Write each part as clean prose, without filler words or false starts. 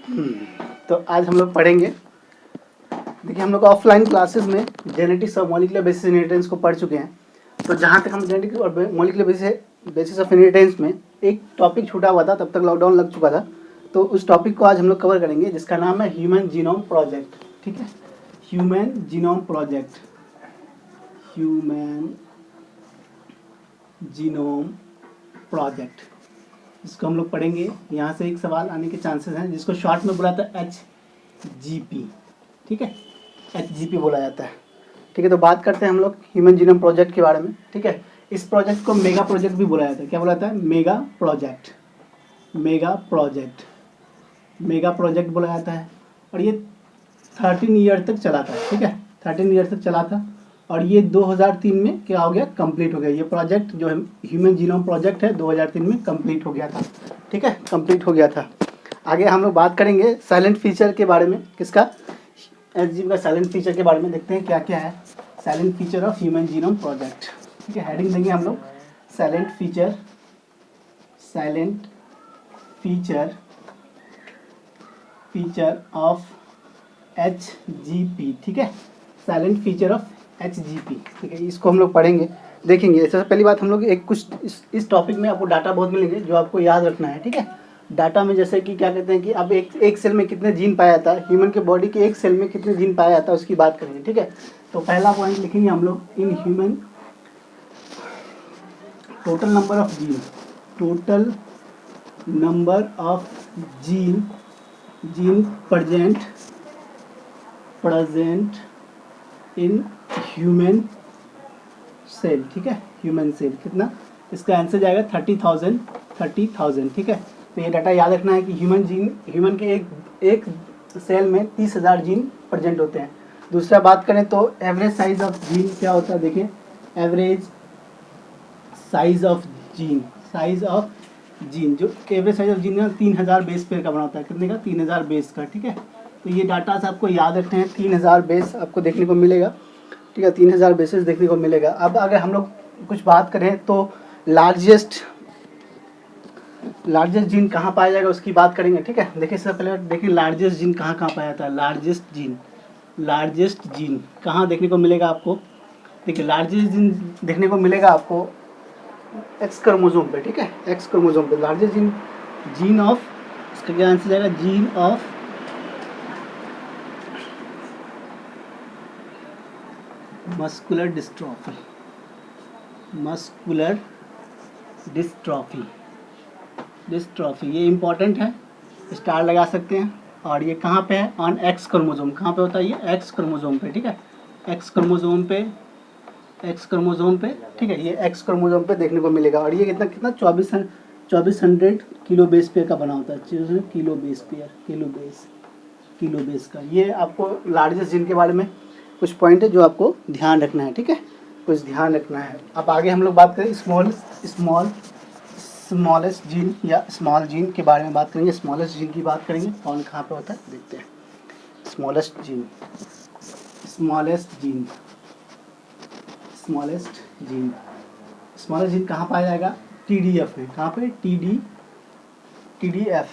तो आज हम लोग पढ़ेंगे, देखिए हम लोग ऑफलाइन क्लासेस में जेनेटिक्स और मॉलिक्यूलर बेसिस इनहेरिटेंस को पढ़ चुके हैं। तो जहाँ तक हम जेनेटिक्स और मॉलिक्यूलर बेसिस ऑफ इनहेरिटेंस में एक टॉपिक छूटा हुआ था, तब तक लॉकडाउन लग चुका था। तो उस टॉपिक को आज हम लोग कवर करेंगे, जिसका नाम है ह्यूमन जीनोम प्रोजेक्ट। ठीक है, human genome project, human genome project, इसको हम लोग पढ़ेंगे। यहाँ से एक सवाल आने के चांसेस हैं, जिसको शॉर्ट में बोला था HGP। ठीक है, HGP बोला जाता है। ठीक है, तो बात करते हैं हम लोग ह्यूमन जीनोम प्रोजेक्ट के बारे में। ठीक है, इस प्रोजेक्ट को मेगा प्रोजेक्ट भी बोला जाता है। क्या बोला जाता है? Mega project, mega project, mega project बोला जाता है। और ये 13 ईयर तक चला था। ठीक है, 13 ईयर तक चला था और ये 2003 में क्या हो गया? कंप्लीट हो गया। ये प्रोजेक्ट जो है ह्यूमन जीनोम प्रोजेक्ट है, 2003 में कंप्लीट हो गया था। ठीक है, कंप्लीट हो गया था। आगे हम लोग बात करेंगे साइलेंट फीचर के बारे में। किसका? HGP का साइलेंट फीचर के बारे में। देखते हैं क्या क्या है silent feature of human genome project. ठीक है, हेडिंग देंगे हम लोग silent feature, silent feature, feature of HGP। ठीक है, साइलेंट फीचर ऑफ HGP। ठीक है, इसको हम लोग पढ़ेंगे, देखेंगे। सबसे पहली बात हम लोग एक कुछ इस टॉपिक में आपको डाटा बहुत मिलेंगे जो आपको याद रखना है। ठीक है, डाटा में जैसे कि क्या कहते हैं कि अब एक सेल में कितने जीन पाया जाता है, ह्यूमन के बॉडी के एक सेल में कितने जीन पाया जाता है, उसकी बात करेंगे। ठीक है, तो पहला पॉइंट लिखेंगे हम लोग, in human total number of gene, total number of gene, gene present in human cell. ठीक है, ह्यूमन सेल कितना? इसका आंसर जाएगा 30,000। ठीक है, तो ये डाटा याद रखना है कि ह्यूमन के एक सेल में 30,000 जीन प्रेजेंट होते हैं। दूसरा बात करें तो एवरेज साइज ऑफ जीन क्या होता है? देखिए, average size of gene, size of gene, जो एवरेज साइज ऑफ जीन है 3000 बेस पेयर का बना होता है। कितने का? 3000 बेस का। ठीक है, तो ये डाटा से आपको याद रखते हैं। 3000 बेस आपको देखने को मिलेगा। ठीक है, 3000 बेसिस देखने को मिलेगा। अब अगर हम लोग कुछ बात करें तो लार्जेस्ट जीन कहाँ पाया जाएगा उसकी बात करेंगे। ठीक है, देखिए सबसे पहले देखिए लार्जेस्ट जीन कहाँ पाया जाता है। लार्जेस्ट जीन कहाँ देखने को मिलेगा आपको? देखिए, लार्जेस्ट जीन देखने को मिलेगा आपको एक्स क्रोमोसोम पे। ठीक है, एक्स क्रोमोसोम पे लार्जेस्ट जीन ऑफ, इसका क्या आंसर जाएगा? Gene of muscular dystrophy, muscular dystrophy, ये इम्पॉर्टेंट है, स्टार लगा सकते हैं। और ये कहाँ पे है? On x chromosome. कहाँ पे होता है ये? एक्स क्रोमोसोम पे। ठीक है, एक्स क्रोमोसोम पे, ठीक है, ये एक्स क्रोमोसोम पे देखने को मिलेगा। और ये कितना 2400 किलो बेस पेयर का बना होता है। किलो बेस का। ये आपको लार्जेस्ट जीन के बारे में कुछ पॉइंट है जो आपको ध्यान रखना है। ठीक है, कुछ ध्यान रखना है। अब आगे हम लोग बात करें स्मॉलेस्ट जीन या स्मॉल जीन के बारे में बात करेंगे। स्मॉलेस्ट जीन की बात करेंगे, कौन कहाँ पे होता है देखते हैं। स्मॉलेस्ट जीन, स्मॉलेस्ट जीन कहाँ पाया जाएगा? TDF में। कहाँ पे? TDF।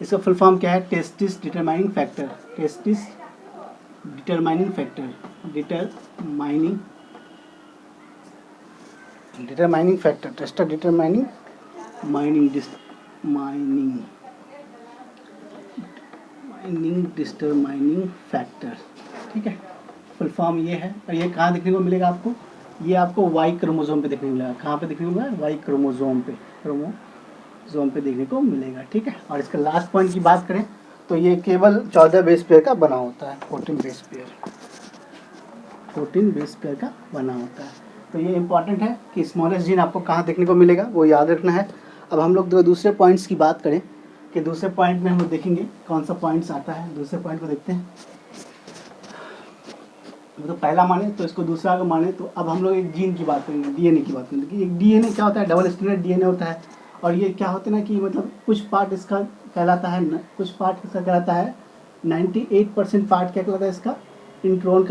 इसका फुल फॉर्म क्या है? Testis determining factor, determining factor, ठीक है, फुल फॉर्म ये है। और ये कहाँ देखने को मिलेगा आपको? ये आपको वाई क्रोमोसोम पे देखने को मिलेगा। कहाँ पे देखने को मिलेगा? वाई क्रोमोसोम पे देखने को मिलेगा। ठीक है, और इसका लास्ट पॉइंट की बात करें तो ये केवल 14 बेस पेयर का बना होता है। 14 बेस पेयर का बना होता है। तो ये इंपॉर्टेंट है कि स्मॉलेस्ट जीन आपको कहाँ देखने को मिलेगा, वो याद रखना है। अब हम लोग दूसरे पॉइंट्स की बात करें कि दूसरे पॉइंट में हम लोग देखेंगे कौन सा पॉइंट्स आता है। दूसरे पॉइंट को देखते हैं। तो पहला माने तो इसको दूसरा अगर माने तो अब हम लोग एक जीन की बात करेंगे, DNA की बात करेंगे कि एक DNA क्या होता है? डबल स्ट्रैंडेड DNA होता है। और ये क्या होता है ना कि मतलब कुछ पार्ट इसका कहलाता है 98% पार्ट क्या कहलाता है इसका? इंट्रोन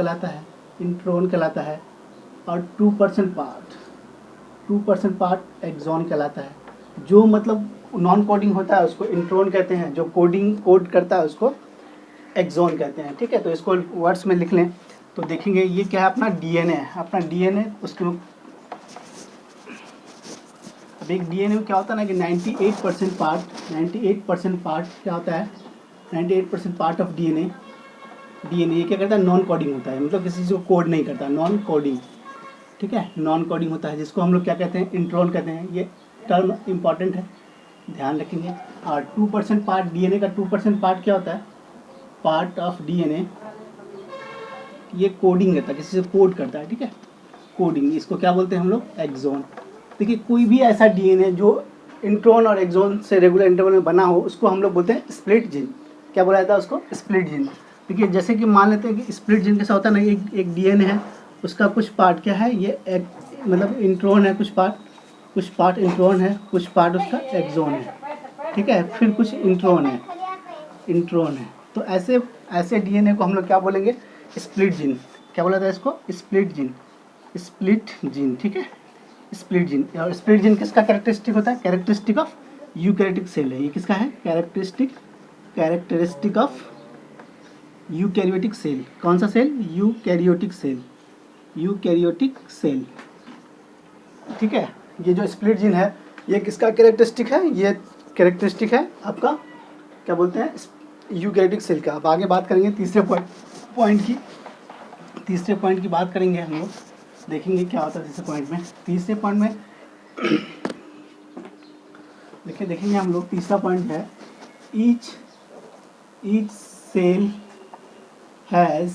कहलाता है। और 2% पार्ट एक्सॉन कहलाता है। जो मतलब नॉन कोडिंग होता है उसको इंट्रोन कहते हैं, जो कोड करता है उसको एक्सोन कहते हैं। ठीक है, तो इसको वर्ड्स में लिख लें तो देखेंगे ये क्या है, अपना डीएनए है। अपना डीएनए उसके अब एक डीएनए में क्या होता है ना कि 98% पार्ट क्या होता है, 98% पार्ट ऑफ डीएनए ये क्या करता है, नॉन कोडिंग होता है, मतलब किसी चीज़ को कोड नहीं करता, नॉन कोडिंग। ठीक है, नॉन कोडिंग होता है, जिसको हम लोग क्या कहते हैं, इंट्रोन कहते हैं। ये टर्म इंपॉर्टेंट है, ध्यान रखेंगे। और 2% पार्ट डीएनए का 2% पार्ट क्या होता है, पार्ट ऑफ डीएनए ये कोडिंग रहता है, किसी से कोड करता है। ठीक है, कोडिंग, इसको क्या बोलते हैं हम लोग, एक्सोन। देखिए कोई भी ऐसा डीएनए जो इंट्रोन और एक्सोन से रेगुलर इंटरवल में बना हो उसको हम लोग बोलते हैं स्प्लिट जीन। क्या बोला जाता है उसको, स्प्लिट जीन। देखिए जैसे कि मान लेते हैं कि स्प्लिट जीन कैसा होता है ना, एक डीएनए है, उसका कुछ पार्ट क्या है, ये एक मतलब इंट्रोन है, कुछ पार्ट इंट्रोन है, कुछ पार्ट उसका एक्सोन है। ठीक है, फिर कुछ इंट्रोन है। तो ऐसे डीएनए को हम लोग क्या बोलेंगे, स्प्लिट जीन। क्या बोला था इसको, स्प्लिट जीन। ठीक है, स्प्लिट जीन। और स्प्लिट जीन किसका कैरेक्टरिस्टिक होता है, कैरेक्टरिस्टिक ऑफ यूकैरियोटिक सेल है। ये किसका है, कैरेक्टरिस्टिक ऑफ यूकैरियोटिक सेल। कौन सा सेल, यूकैरियोटिक सेल। ठीक है, ये जो स्प्लिट जीन है ये किसका कैरेक्टरिस्टिक है, ये कैरेक्टरिस्टिक है आपका क्या बोलते हैं, यूकैरियोटिक सेल का। अब आगे बात करेंगे तीसरे पॉइंट की बात करेंगे हम लोग, देखेंगे क्या होता है तीसरे पॉइंट में देखेंगे हम लोग। तीसरा पॉइंट है ईच सेल हैज़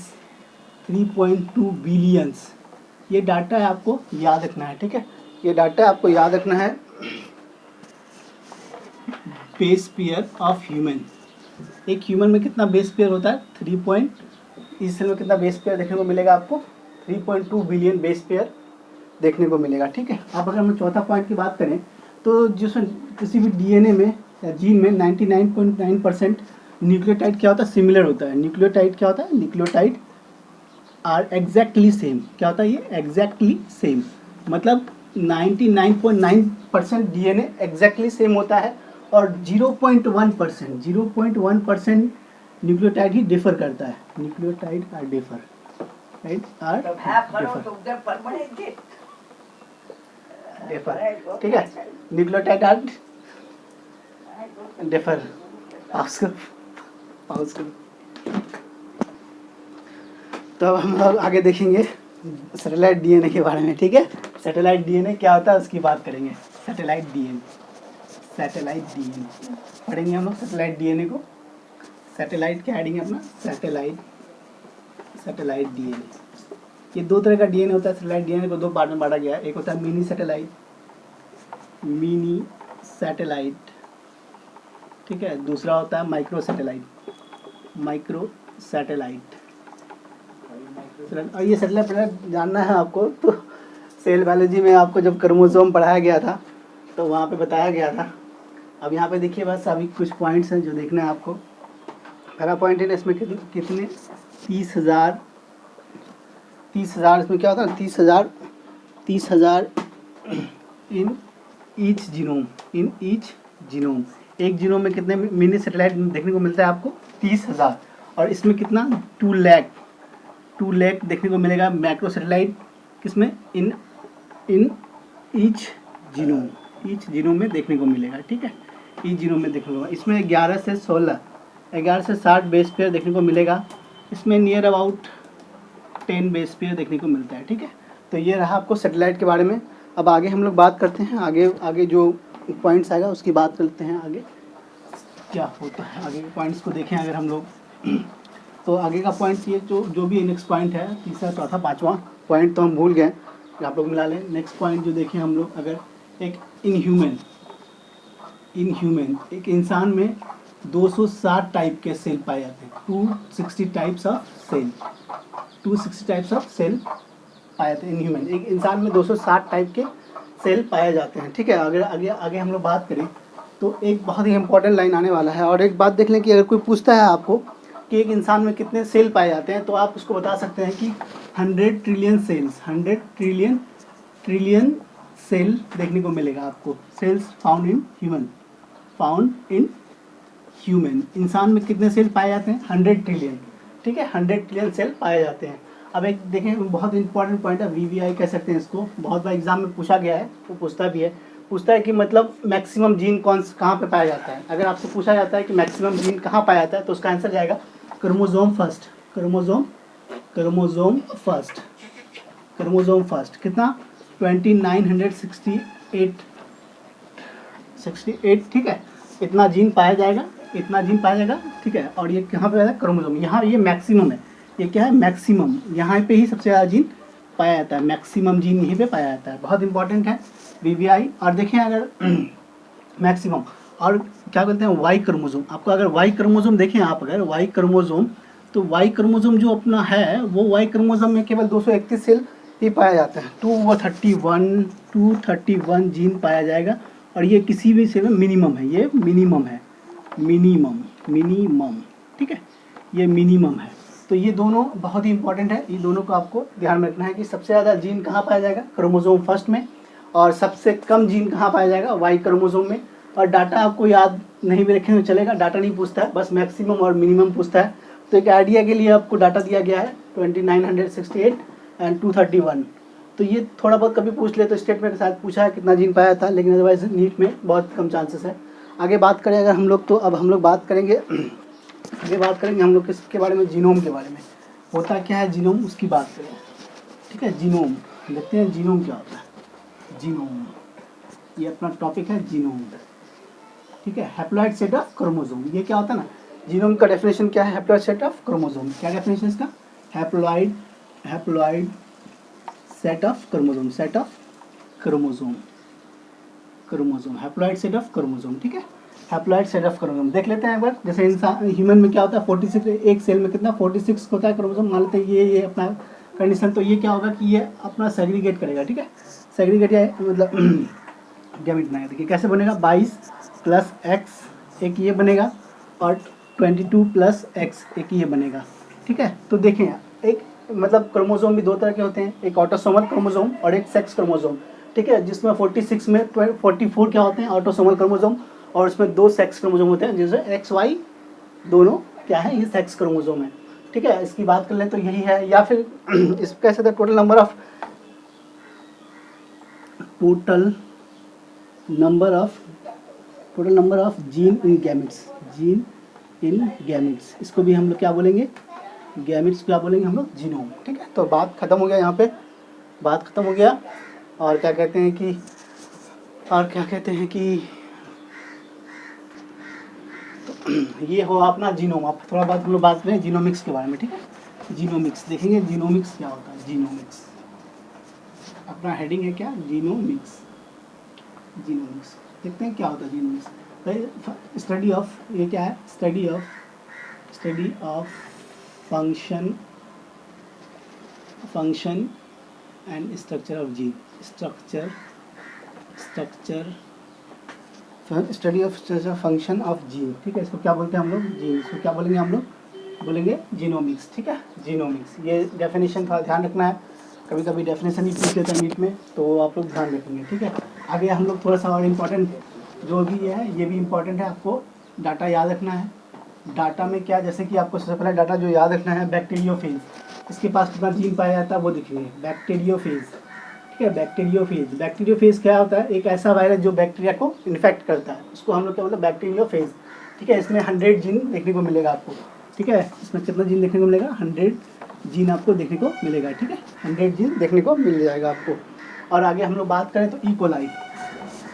3.2 बिलियंस। ये डाटा है, आपको याद रखना है। ठीक है, ये डाटा आपको याद रखना है। बेस पेयर ऑफ ह्यूमन, एक ह्यूमन में कितना बेस पेयर होता है, 3. इस सेल में कितना बेस पेयर देखने को मिलेगा आपको, 3.2 बिलियन बेस पेयर देखने को मिलेगा। ठीक है, अब अगर हम चौथा पॉइंट की बात करें तो जिसमें किसी भी डीएनए में या जीन में 99.9% न्यूक्लियोटाइड क्या होता है, सिमिलर होता है। Nucleotide are exactly same. क्या होता है ये, एग्जैक्टली सेम, मतलब 99.9% डीएनए एग्जैक्टली सेम होता है और 0.1% न्यूक्लियोटाइड ही डिफर करता है। न्यूक्लियोटाइड आर डिफर, ठीक है, न्यूक्लियोटाइड आर डिफर। तो हम लोग आगे देखेंगे सैटेलाइट डीएनए के बारे में। ठीक है, सैटेलाइट डीएनए क्या होता है उसकी बात करेंगे। सैटेलाइट डीएनए पढ़ेंगे हम लोग सैटेलाइट डीएनए को। सैटेलाइट क्या हेडिंग है अपना, सैटेलाइट डीएनए। ये दो तरह का डीएनए होता है। सैटेलाइट डीएनए को दो पार्ट में बांटा गया है। एक होता है मिनी सैटेलाइट, ठीक है, दूसरा होता है माइक्रो सैटेलाइट। और ये सैटेलाइट जानना है आपको तो सेल बायोलॉजी में आपको जब क्रोमोसोम पढ़ाया गया था तो वहाँ पे बताया गया था। अब यहाँ पे देखिए बस अभी कुछ पॉइंट्स हैं जो देखना है आपको। पहला पॉइंट है इसमें कितने 30,000 इसमें क्या होता है, 30,000 इन ईच जीनोम। एक जीनोम में कितने मिनी सैटेलाइट देखने को मिलता है आपको, 30,000। और इसमें कितना 2 लाख देखने को मिलेगा मैक्रो सैटेलाइट। किसमें, इन ईच जीनोम में देखने को मिलेगा। ठीक है, ईच जीनोम में देखने को मिलेगा। इसमें 11 से 60 बेस पेयर देखने को मिलेगा। इसमें नियर अबाउट 10 बेस पेयर देखने को मिलता है। ठीक है, तो ये रहा आपको सैटेलाइट के बारे में। अब आगे हम लोग बात करते हैं, आगे जो पॉइंट्स आएगा उसकी बात करते हैं। आगे क्या होता है, आगे के पॉइंट्स को देखें अगर हम लोग तो आगे का पॉइंट ये जो भी नेक्स्ट पॉइंट है, तीसरा चौथा पाँचवा पॉइंट तो हम भूल गए, आप लोग मिला लें। नेक्स्ट पॉइंट जो देखें हम लोग, अगर एक इनह्यूमन एक इंसान में 260 टाइप के सेल पाए जाते हैं। 260 टाइप्स ऑफ सेल पाए जाते हैं इनह्यूमन। एक इंसान में 260 टाइप के सेल पाए जाते हैं। ठीक है, अगर आगे हम लोग बात करें तो एक बहुत ही इंपॉर्टेंट लाइन आने वाला है। और एक बात देख लें कि अगर कोई पूछता है आपको कि एक इंसान में कितने सेल पाए जाते हैं तो आप उसको बता सकते हैं कि 100 ट्रिलियन सेल देखने को मिलेगा आपको, cells found in human. Found in human. इंसान में कितने सेल पाए जाते हैं? 100 ट्रिलियन। ठीक है, 100 ट्रिलियन सेल पाए जाते हैं। अब एक देखें, बहुत इंपॉर्टेंट पॉइंट है, VVI कह सकते हैं इसको, बहुत बार एग्जाम में पूछा गया है, वो पूछता भी है, पूछता है कि मतलब मैक्सिमम जीन कहाँ पे पाया जाता है। अगर आपसे पूछा जाता है कि मैक्सिमम जीन कहाँ पाया जाता है तो उसका आंसर जाएगा क्रोमोजोम फर्स्ट। Chromosome first. कितना? 2968। ठीक है, इतना जीन पाया जाएगा। ठीक है, और ये कहाँ पे आएगा? क्रोमोजोम। यहाँ ये मैक्सिमम है, ये क्या है? मैक्सिमम। यहाँ पे ही सबसे ज़्यादा जीन पाया जाता है, मैक्सिमम जीन यहीं पे पाया जाता है। बहुत इंपॉर्टेंट है VVI। और देखें अगर मैक्सिमम, और क्या बोलते हैं, वाई क्रोमोजोम। आपको अगर वाई क्रोमोजोम देखें, आप अगर वाई क्रोमोजोम, तो वाई क्रोमोजोम जो अपना है, वो वाई क्रोमोजोम में केवल 231 सेल ही पाया जाता है। 231 जीन पाया जाएगा, और ये किसी भी सेल में मिनिमम है, ये मिनिमम है, मिनिमम। ठीक है, ये मिनिमम है। तो ये दोनों बहुत ही इंपॉर्टेंट है, ये दोनों को आपको ध्यान में रखना है कि सबसे ज़्यादा जीन कहाँ पाया जाएगा? क्रोमोजोम फर्स्ट में, और सबसे कम जीन कहाँ पाया जाएगा? वाई क्रोमोजोम में। और डाटा आपको याद नहीं भी रखें तो चलेगा, डाटा नहीं पूछता है, बस मैक्सिमम और मिनिमम पूछता है। तो एक आइडिया के लिए आपको डाटा दिया गया है 2968 एंड 231। तो ये थोड़ा बहुत कभी पूछ ले तो स्टेटमेंट के साथ पूछा है कितना जीन पाया था, लेकिन अदरवाइज नीट में बहुत कम चांसेस है। आगे बात करें अगर हम लोग, तो अब हम लोग बात करेंगे हम लोग किसके बारे में? जीनोम के बारे में। होता क्या है जीनोम, उसकी बात करें। ठीक है, जीनोम देखते हैं, जीनोम क्या होता है। जीनोम, ये अपना टॉपिक है जीनोम। ठीक है, हैप्लॉइड सेट ऑफ क्रोमोसोम। ये क्या होता है ना, जीनोम का डेफिनेशन क्या है? Haploid set of chromosome. क्या डेफिनेशन इसका? Haploid set of chromosome, haploid set of chromosome. ठीक है, हैप्लॉइड सेट ऑफ क्रोमोसोम देख लेते हैं एक बार। जैसे इंसान, ह्यूमन में क्या होता है? 46, एक सेल में कितना? 46 होता है क्रोमोसोम। मान लेते हैं ये अपना कंडीशन, तो ये क्या होगा कि ये अपना सेग्रीगेट करेगा। ठीक है, सेग्रीगेट या मतलब गैमेट बनाएगा। देखिए कैसे बनेगा? 22 + x एक ये बनेगा, और 22 + x एक ये बनेगा। ठीक है, तो देखें एक मतलब क्रोमोसोम भी दो तरह के होते हैं, एक ऑटोसोमल क्रोमोसोम और एक सेक्स क्रोमोसोम। ठीक है, जिसमें 46 में 44 क्या होते हैं? ऑटोसोमल क्रोमोसोम, और उसमें 2 सेक्स क्रोमोसोम होते हैं, जिसमें XY दोनों क्या है? ये सेक्स क्रोमोसोम है। ठीक है, इसकी बात कर लें तो यही है। या फिर इस कैसे था? Total number of gene in gametes, इसको भी हम लोग क्या बोलेंगे? गैमेट्स क्या बोलेंगे हम लोग? जीनोम। ठीक है, तो बात खत्म हो गया, यहाँ पे बात खत्म हो गया। और क्या कहते हैं कि तो ये हो अपना जीनोम। आप थोड़ा बात हम लोग बात करें जीनोमिक्स के बारे में। ठीक है, जीनोमिक्स देखेंगे, जीनोमिक्स क्या होता है? जीनोमिक्स अपना हेडिंग है क्या? जीनोमिक्स देखते हैं क्या होता है जीनोमिक्स। स्टडी ऑफ, ये क्या है? Study of function and structure of gene. Study of function of gene. ठीक है, इसको क्या बोलते हैं हम लोग? जीन। इसको क्या बोलेंगे हम लोग? बोलेंगे जीनोमिक्स। ठीक है, जीनोमिक्स। ये डेफिनेशन थोड़ा ध्यान रखना है, कभी कभी डेफिनेशन ही पूछ लेता है नीट में, तो आप लोग ध्यान रखेंगे। ठीक है, आगे हम लोग थोड़ा सा और इम्पोर्टेंट जो भी है, ये भी इम्पोर्टेंट है, आपको डाटा याद रखना है। डाटा में क्या, जैसे कि आपको सबसे पहले डाटा जो याद रखना है, बैक्टीरियोफेज। इसके पास कितना जीन पाया जाता है वो देखेंगे, बैक्टीरियोफेज। ठीक है, बैक्टीरियोफेज क्या होता है? एक ऐसा वायरस जो बैक्टीरिया को इन्फेक्ट करता है, उसको हम लोग क्या बोलते हैं? बैक्टीरियोफेज। ठीक है, इसमें 100 जीन देखने को मिलेगा आपको। ठीक है, इसमें कितना जीन देखने को मिलेगा? 100 जीन आपको देखने को मिलेगा। ठीक है, 100 जीन देखने को मिल जाएगा आपको। और आगे हम लोग बात करें तो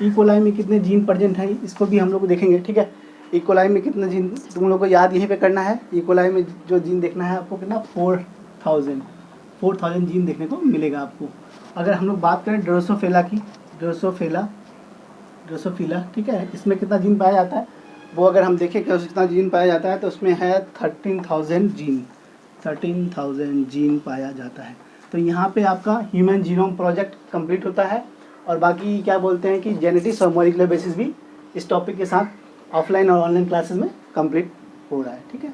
ई-कोलाई में कितने जीन प्रेजेंट हैं, इसको भी हम लोग देखेंगे। ठीक है, ई-कोलाई में कितने जीन तुम लोग को याद यहीं पे करना है। ई-कोलाई में जो जीन देखना है आपको कितना? 4000 जीन देखने को मिलेगा आपको। अगर हम लोग बात करें ड्रोसोफिला की, ड्रोसोफिला, ठीक है, इसमें कितना जीन पाया जाता है वो अगर हम देखें कि कितना जीन पाया जाता है, तो उसमें है 13,000 जीन पाया जाता है। तो यहाँ पे आपका ह्यूमन जीनोम प्रोजेक्ट कंप्लीट होता है। और बाकी क्या बोलते हैं कि जेनेटिक्स और मॉलिक्यूलर बेसिस भी इस टॉपिक के साथ ऑफलाइन और ऑनलाइन क्लासेस में कंप्लीट हो रहा है। ठीक है।